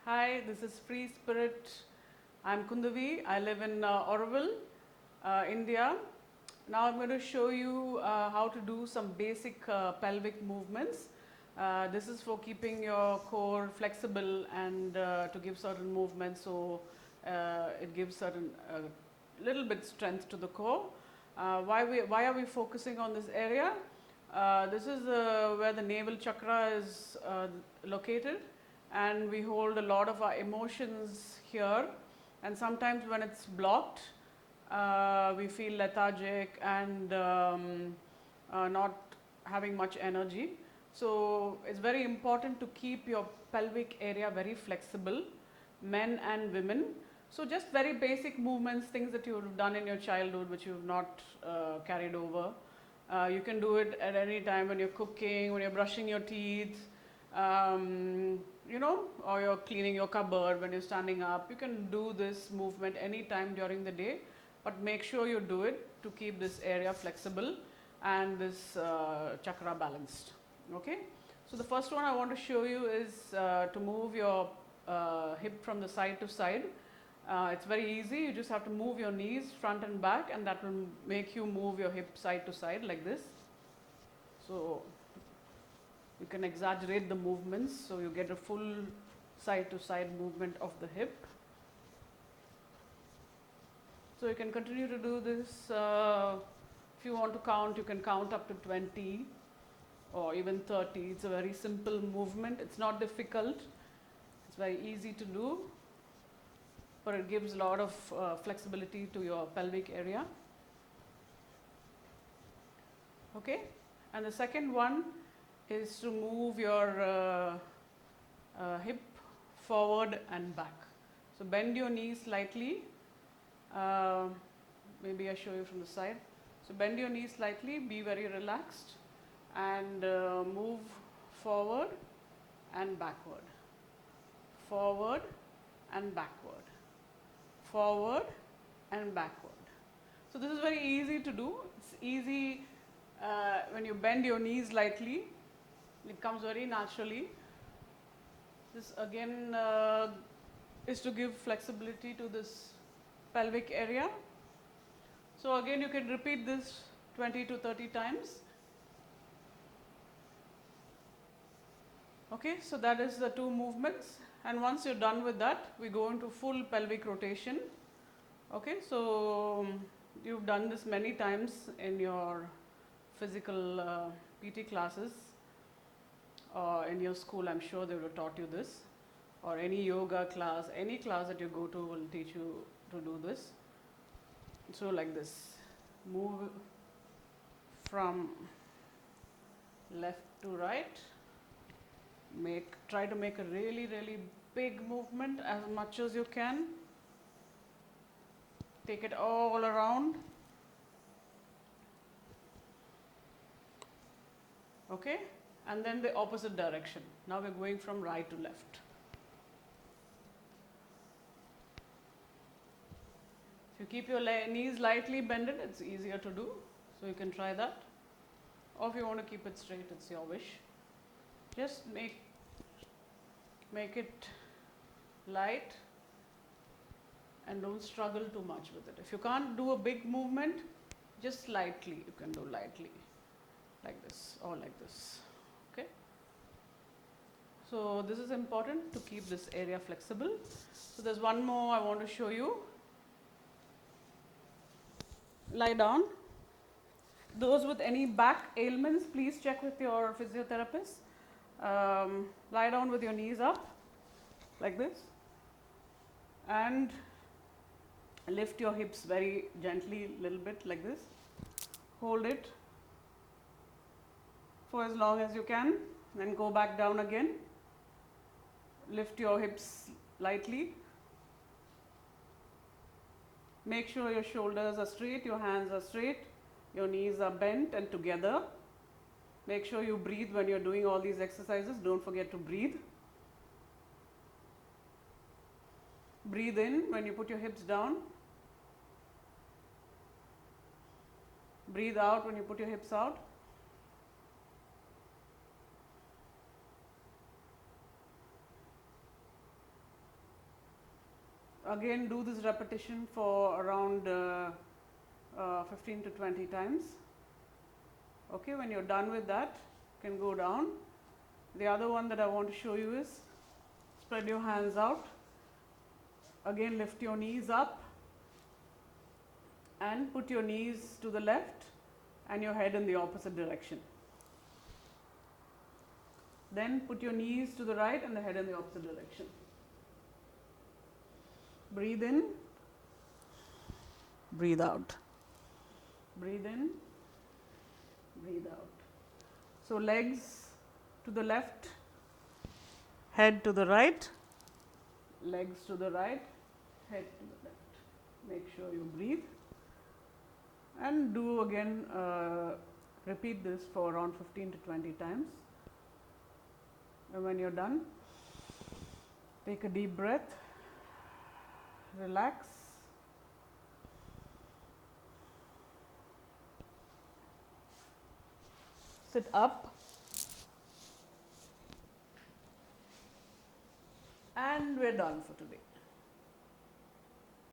Hi, this is Free Spirit. I'm Kundavi. I live in Auroville, India. Now I'm going to show you how to do some basic pelvic movements. This is for keeping your core flexible and to give certain movements, so it gives certain little bit strength to the core. Why are we focusing on this area? This is where the navel chakra is located, and we hold a lot of our emotions here. And sometimes when it's blocked, we feel lethargic and not having much energy. So it's very important to keep your pelvic area very flexible, men and women. So just very basic movements, things that you've done in your childhood which you've not carried over. You can do it at any time when you're cooking, when you're brushing your teeth, or you're cleaning your cupboard, when you're standing up. You can do this movement anytime during the day, but make sure you do it to keep this area flexible and this chakra balanced. Okay, so the first one I want to show you is to move your hip from the side to side. It's very easy. You just have to move your knees front and back, and that will make you move your hip side to side like this. So you can exaggerate the movements so you get a full side to side movement of the hip. So you can continue to do this. If you want to count, you can count up to 20 or even 30. It's a very simple movement. It's not difficult. It's very easy to do, but it gives a lot of flexibility to your pelvic area. Okay, and the second one is to move your hip forward and back. So bend your knees slightly. Maybe I show you from the side. So bend your knees slightly, be very relaxed, and move forward and backward. Forward and backward. Forward and backward. So this is very easy to do. It's easy when you bend your knees lightly. It comes very naturally. This again is to give flexibility to this pelvic area. So again you can repeat this 20 to 30 times. Okay, so that is the two movements, and once you're done with that, we go into full pelvic rotation. Okay, so you've done this many times in your physical PT classes, or in your school. I'm sure they would have taught you this, or any yoga class, any class that you go to will teach you to do this. So like this, move from left to right. Try to make a really big movement as much as you can. Take it all around. Okay, and then the opposite direction. Now we're going from right to left. If you keep your knees lightly bended, it's easier to do. So you can try that. Or if you want to keep it straight, it's your wish. Just make it light and don't struggle too much with it. If you can't do a big movement, just lightly, you can do lightly, like this or like this. Okay, so this is important to keep this area flexible. So there's one more I want to show you. Lie down. Those with any back ailments, please check with your physiotherapist. Lie down with your knees up like this, and lift your hips very gently, a little bit like this. Hold it for as long as you can, then go back down again. Lift your hips lightly. Make sure your shoulders are straight, your hands are straight, your knees are bent and together. Make sure you breathe when you're doing all these exercises. Don't forget to breathe. Breathe in when you put your hips down. Breathe out when you put your hips out. Again, do this repetition for around 15 to 20 times. Okay, when you're done with that, you can go down. The other one that I want to show you is spread your hands out. Again, lift your knees up and put your knees to the left and your head in the opposite direction. Then put your knees to the right and the head in the opposite direction. Breathe in, breathe out. Breathe in, breathe out. So legs to the left, head to the right, legs to the right, head to the left. Make sure you breathe. And do again, repeat this for around 15 to 20 times. And when you're done, take a deep breath, relax. Sit up. And we're done for today.